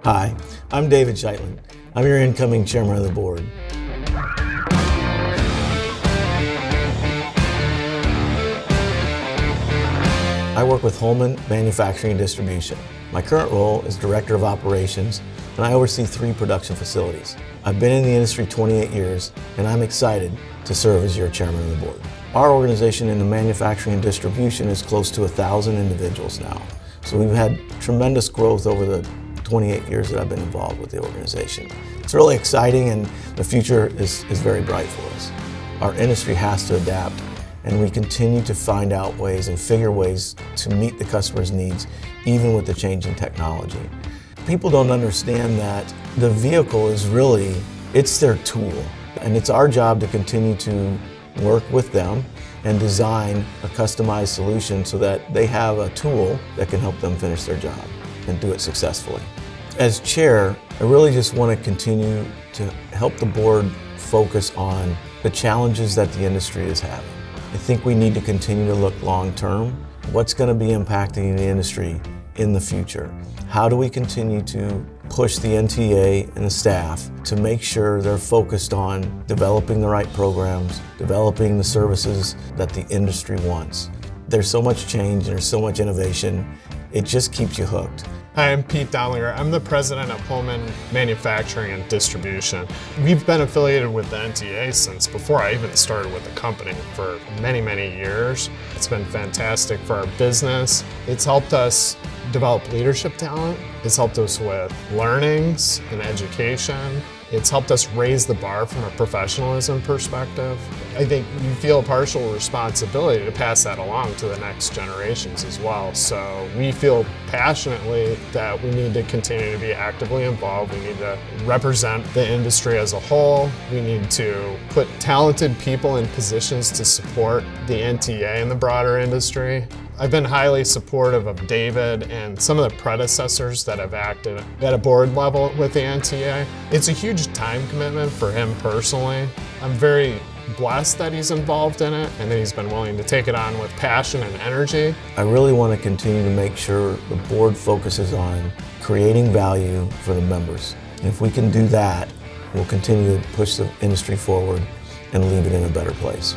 Hi, I'm David Scheitlin. I'm your incoming chairman of the board. I work with Holman Manufacturing and Distribution. My current role is Director of Operations, and I oversee 3 production facilities. I've been in the industry 28 years, and I'm excited to serve as your chairman of the board. Our organization in the manufacturing and distribution is close to 1,000 individuals now. So we've had tremendous growth over the 28 years that I've been involved with the organization. It's really exciting, and the future is very bright for us. Our industry has to adapt, and we continue to find out ways and figure ways to meet the customer's needs, even with the change in technology. People don't understand that the vehicle is really, it's their tool, and it's our job to continue to work with them and design a customized solution so that they have a tool that can help them finish their job and do it successfully. As chair, I really just want to continue to help the board focus on the challenges that the industry is having. I think we need to continue to look long term. What's going to be impacting the industry in the future? How do we continue to push the NTEA and the staff to make sure they're focused on developing the right programs, developing the services that the industry wants? There's so much change, there's so much innovation, it just keeps you hooked. Hi, I'm Pete Dowlinger. I'm the president of Holman Manufacturing and Distribution. We've been affiliated with the NTEA since before I even started with the company for many, many years. It's been fantastic for our business. It's helped us develop leadership talent. It's helped us with learnings and education. It's helped us raise the bar from a professionalism perspective. I think you feel a partial responsibility to pass that along to the next generations as well. So we feel passionately that we need to continue to be actively involved. We need to represent the industry as a whole. We need to put talented people in positions to support the NTEA and the broader industry. I've been highly supportive of David and some of the predecessors that have acted at a board level with the NTEA. It's a huge time commitment for him personally. I'm very blessed that he's involved in it and that he's been willing to take it on with passion and energy. I really want to continue to make sure the board focuses on creating value for the members. And if we can do that, we'll continue to push the industry forward and leave it in a better place.